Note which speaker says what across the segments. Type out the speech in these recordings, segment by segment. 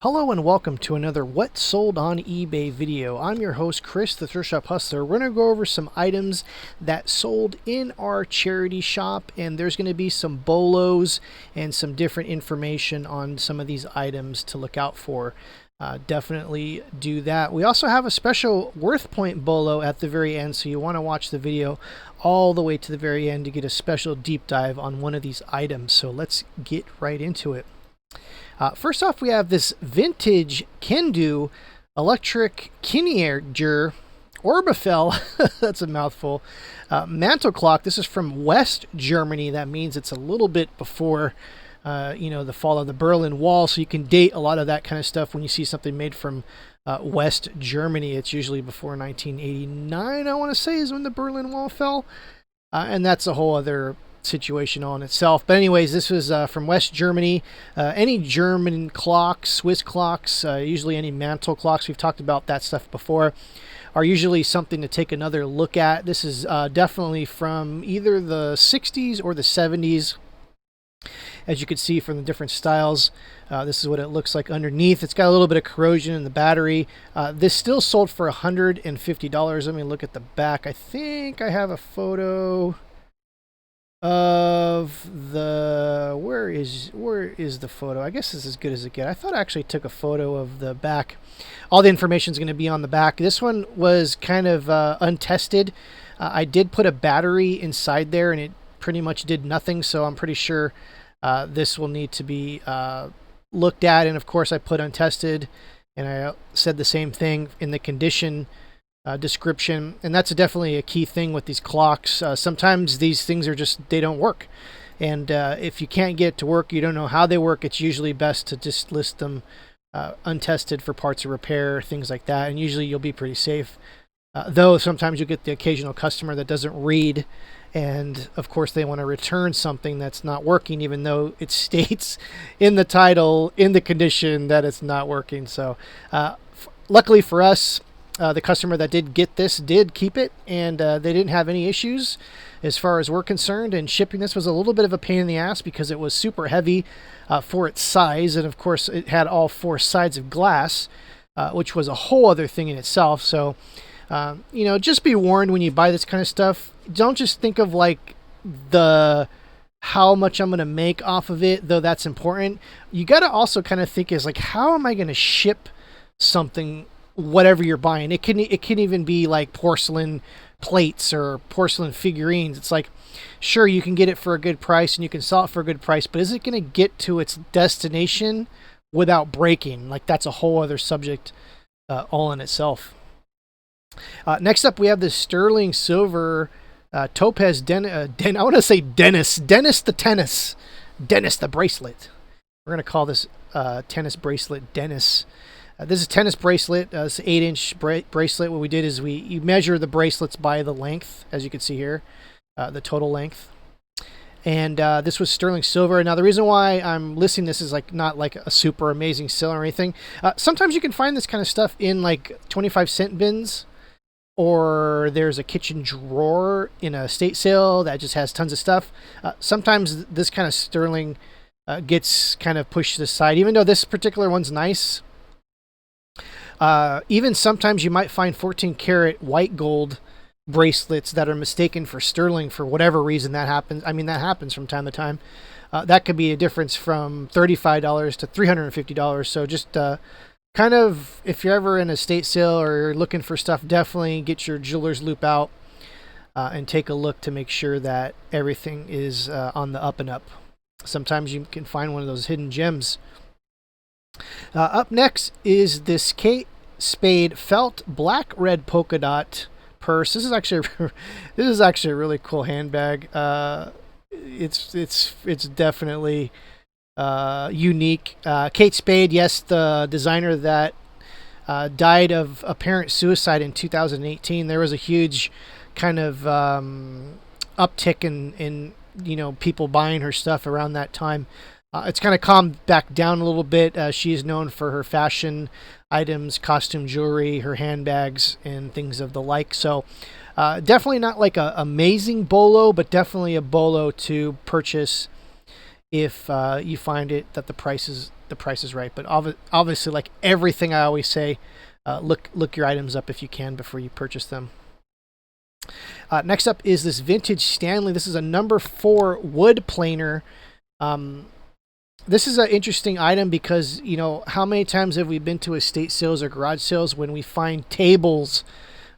Speaker 1: Hello and welcome to another What Sold on eBay video. I'm your host Chris, the Thrift Shop Hustler. We're going to go over some items that sold in our charity shop, and there's going to be some bolos and some different information on some of these items to look out for. Definitely do that. We also have a special worth point bolo at the very end, so you want to watch the video all the way to the very end to get a special deep dive on one of these items. So let's get right into it. First off, we have this vintage Vendoo electric Kinierger Orbifel, that's a mouthful, mantle clock. This is from West Germany. That means it's a little bit before, the fall of the Berlin Wall. So you can date a lot of that kind of stuff when you see something made from West Germany. It's usually before 1989, I want to say, is when the Berlin Wall fell. And that's a whole other situation on itself. But anyways, this was from West Germany. Any German clocks, Swiss clocks, usually any mantle clocks, we've talked about that stuff before, are usually something to take another look at. This is definitely from either the 60s or the 70s. As you can see from the different styles, this is what it looks like underneath. It's got a little bit of corrosion in the battery. This still sold for $150. Let me look at the back. I think I have a photo of the where is the photo. I guess this is as good as it gets. I thought I actually took a photo of the back. All the information is going to be on the back. This one was kind of untested. I did put a battery inside there and it pretty much did nothing, so I'm pretty sure this will need to be looked at. And of course I put untested, and I said the same thing in the condition description, and that's definitely a key thing with these clocks. Sometimes these things are just, they don't work, and if you can't get it to work, you don't know how they work, it's usually best to just list them untested for parts of repair, things like that, and usually you'll be pretty safe. Though sometimes you get the occasional customer that doesn't read, and of course they want to return something that's not working, even though it states in the title, in the condition, that it's not working. So luckily for us, the customer that did get this did keep it, and they didn't have any issues as far as we're concerned. And shipping this was a little bit of a pain in the ass because it was super heavy for its size, and of course it had all four sides of glass, which was a whole other thing in itself. So just be warned when you buy this kind of stuff. Don't just think of like how much I'm going to make off of it, though that's important. You got to also kind of think is like, how am I going to ship something, whatever you're buying? It can even be like porcelain plates or porcelain figurines. It's like, sure, you can get it for a good price and you can sell it for a good price, but is it going to get to its destination without breaking? Like, that's a whole other subject all in itself. Next up, we have this sterling silver topaz I want to say Dennis the bracelet. We're going to call this tennis bracelet Dennis. This is a tennis bracelet. It's an 8-inch bracelet. What we did is you measure the bracelets by the length, as you can see here, the total length. And this was sterling silver. Now, the reason why I'm listing this is not like a super amazing sale or anything. Sometimes you can find this kind of stuff in like 25-cent bins, or there's a kitchen drawer in a estate sale that just has tons of stuff. Sometimes this kind of sterling gets kind of pushed to the side, even though this particular one's nice. Even sometimes you might find 14-karat white gold bracelets that are mistaken for sterling for whatever reason. That happens. I mean, that happens from time to time. That could be a difference from $35 to $350. So just kind of, if you're ever in a estate sale or you're looking for stuff, definitely get your jeweler's loop out and take a look to make sure that everything is on the up and up. Sometimes you can find one of those hidden gems. Up next is this Kate Spade felt black red polka dot purse. This is actually a really cool handbag. It's definitely unique. Kate Spade, yes, the designer that died of apparent suicide in 2018. There was a huge kind of uptick in people buying her stuff around that time. It's kind of calmed back down a little bit. She is known for her fashion items, costume jewelry, her handbags, and things of the like. So definitely not like a amazing bolo, but definitely a bolo to purchase if you find it that the price is the price is right. But obviously, like everything I always say, look your items up if you can before you purchase them. Next up is this vintage Stanley. This is a number 4 wood planer. This is an interesting item because, you know, how many times have we been to estate sales or garage sales when we find tables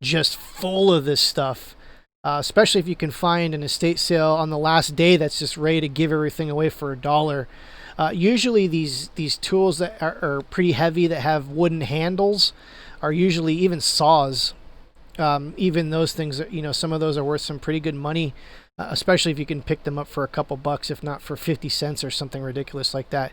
Speaker 1: just full of this stuff? Especially if you can find an estate sale on the last day that's just ready to give everything away for $1. Usually these tools that are pretty heavy that have wooden handles are usually even saws. Even those things, you know, some of those are worth some pretty good money. Especially if you can pick them up for a couple bucks, if not for 50 cents or something ridiculous like that.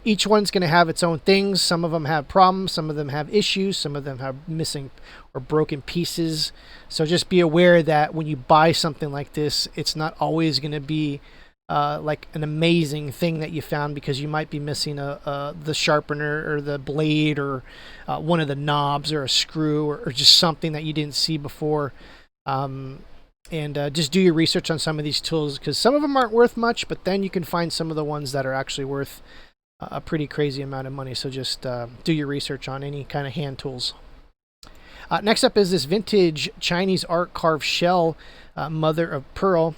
Speaker 1: Each one's going to have its own things. Some of them have problems. Some of them have issues. Some of them have missing or broken pieces. So just be aware that when you buy something like this, it's not always going to be like an amazing thing that you found, because you might be missing the sharpener or the blade or one of the knobs or a screw or just something that you didn't see before. And just do your research on some of these tools, because some of them aren't worth much, but then you can find some of the ones that are actually worth a pretty crazy amount of money. So just do your research on any kind of hand tools. Next up is this vintage Chinese art carved shell, mother of pearl.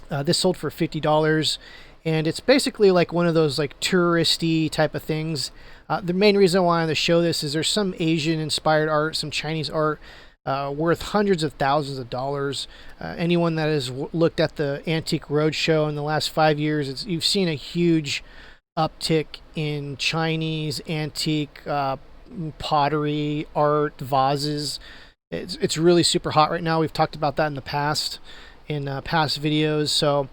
Speaker 1: This sold for $50, and it's basically like one of those like touristy type of things. The main reason why I wanted to show this is there's some Asian inspired art, some Chinese art, worth hundreds of thousands of dollars. Anyone that has looked at the Antique Roadshow in the last 5 years, you've seen a huge uptick in Chinese antique pottery, art, vases. It's really super hot right now. We've talked about that in the past, in past videos. So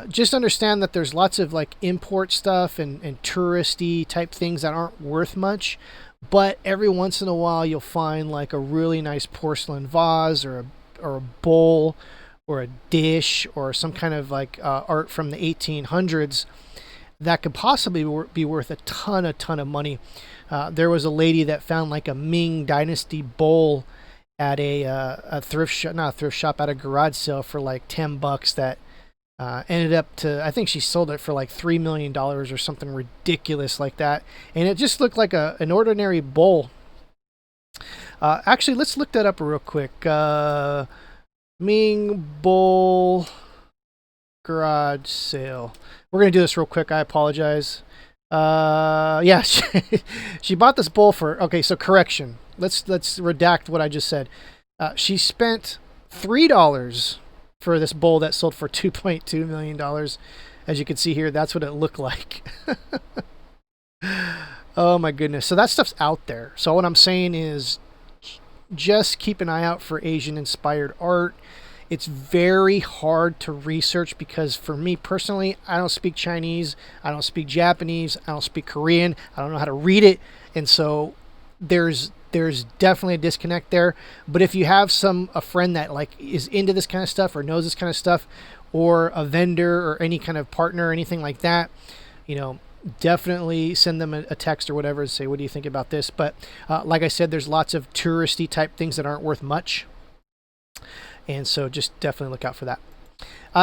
Speaker 1: just understand that there's lots of like import stuff and touristy type things that aren't worth much. But every once in a while, you'll find like a really nice porcelain vase or a bowl or a dish or some kind of like art from the 1800s that could possibly be worth a ton of money. There was a lady that found like a Ming Dynasty bowl at a thrift shop, not a thrift shop, at a garage sale for like $10 that ended up to, I think she sold it for like $3 million or something ridiculous like that. And it just looked like an ordinary bowl. Actually, let's look that up real quick. Ming bowl garage sale. We're going to do this real quick. I apologize. Yeah, she bought this bowl for, okay, so correction. Let's redact what I just said. She spent $3 for this bowl that sold for $2.2 million. As you can see here, that's what it looked like. Oh my goodness. So that stuff's out there. So what I'm saying is just keep an eye out for Asian inspired art. It's very hard to research because for me personally, I don't speak Chinese, I don't speak Japanese, I don't speak Korean, I don't know how to read it. And so there's definitely a disconnect there. But if you have a friend that like is into this kind of stuff or knows this kind of stuff, or a vendor or any kind of partner or anything like that, you know, definitely send them a text or whatever and say, what do you think about this? But like I said, there's lots of touristy type things that aren't worth much. And so just definitely look out for that.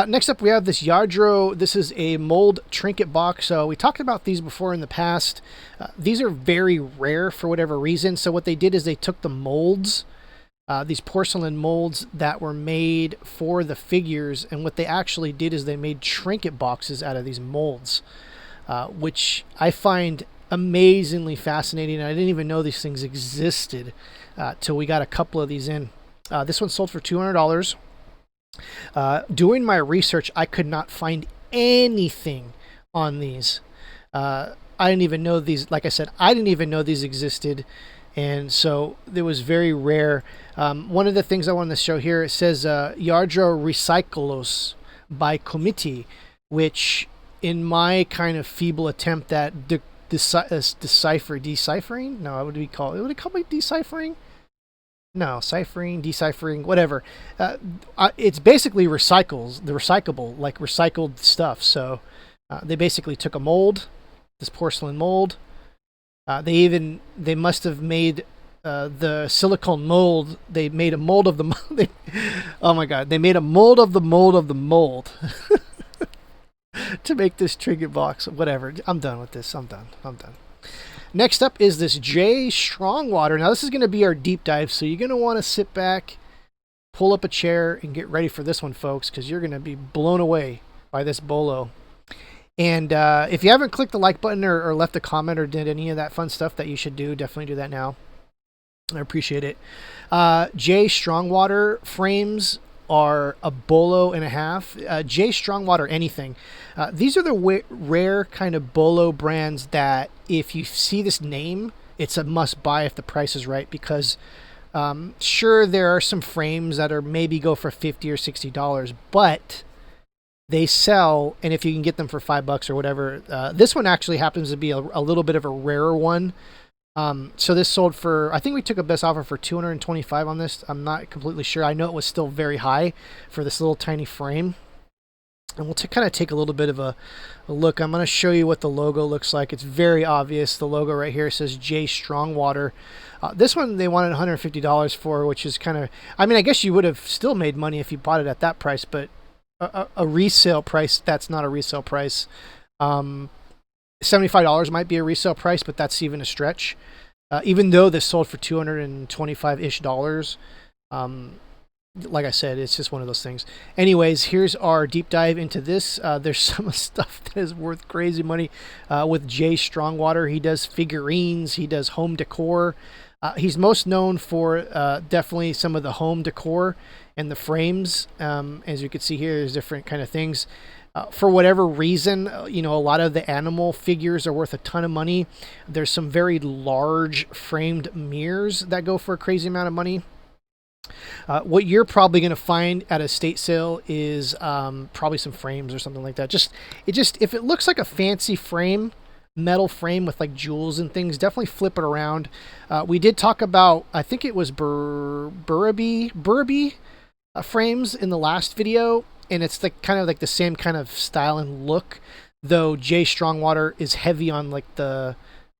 Speaker 1: Next up, we have this Yardro. This is a mold trinket box. So we talked about these before in the past. These are very rare for whatever reason. So what they did is they took the molds, these porcelain molds that were made for the figures, and what they actually did is they made trinket boxes out of these molds, which I find amazingly fascinating. I didn't even know these things existed till we got a couple of these in. This one sold for $200. Doing my research, I could not find anything on these. I didn't even know these, like I said, I didn't even know these existed. And so it was very rare. One of the things I wanted to show here, it says Yardro Recyclos by Committee, which in my kind of feeble attempt at deciphering? No, what would we call it? Would it call it deciphering? No, ciphering, deciphering, whatever. It's basically recyclable, like recycled stuff. So they basically took a mold, this porcelain mold. They must have made the silicone mold. They made a mold of the mold. Oh my God, they made a mold of the mold of the mold. to make this trinket box. Whatever. I'm done with this. I'm done. Next up is this J Strongwater. Now this is going to be our deep dive, so you're going to want to sit back, pull up a chair, and get ready for this one, folks, because you're going to be blown away by this bolo. And if you haven't clicked the like button or left a comment or did any of that fun stuff that you should do, definitely do that now. I appreciate it. J Strongwater frames are a bolo and a half. J Strongwater anything. These are the rare kind of bolo brands that if you see this name, it's a must buy if the price is right, because sure, there are some frames that are maybe go for $50 or $60, but they sell, and if you can get them for $5 or whatever, this one actually happens to be a little bit of a rarer one. So this sold for, I think we took a best offer for $225 on this. I'm not completely sure. I know it was still very high for this little tiny frame. And we'll kind of take a little bit of a look. I'm going to show you what the logo looks like. It's very obvious. The logo right here says J Strongwater. This one they wanted $150 for, which is kind of, I mean, I guess you would have still made money if you bought it at that price, but a resale price, that's not a resale price. $75 might be a resale price, but that's even a stretch. Even though this sold for $225-ish. Like I said, it's just one of those things. Anyways, here's our deep dive into this. There's some stuff that is worth crazy money with J Strongwater. He does figurines. He does home decor. He's most known for definitely some of the home decor and the frames. As you can see here, there's different kind of things. For whatever reason, you know, a lot of the animal figures are worth a ton of money. There's some very large framed mirrors that go for a crazy amount of money. What you're probably going to find at a estate sale is probably some frames or something like that. If it looks like a fancy frame, metal frame with like jewels and things, definitely flip it around. We did talk about, I think it was Burraby frames in the last video. And it's like kind of like the same kind of style and look, though J Strongwater is heavy on like the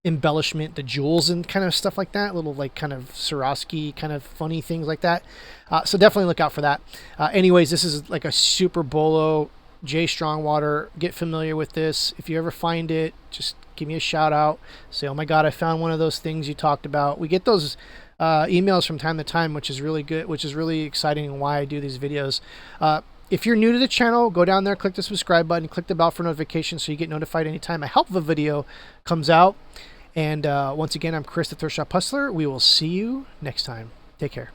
Speaker 1: embellishment, the jewels and kind of stuff like that, little like kind of Swarovski kind of funny things like that. So definitely look out for that. Anyways, this is like a super bolo J Strongwater. Get familiar with this. If you ever find it, just give me a shout out. Say, oh my God, I found one of those things you talked about. We get those emails from time to time, which is really good, which is really exciting, and why I do these videos. If you're new to the channel, go down there, click the subscribe button, click the bell for notifications so you get notified anytime a helpful video comes out. And once again, I'm Chris, the Thrift Shop Hustler. We will see you next time. Take care.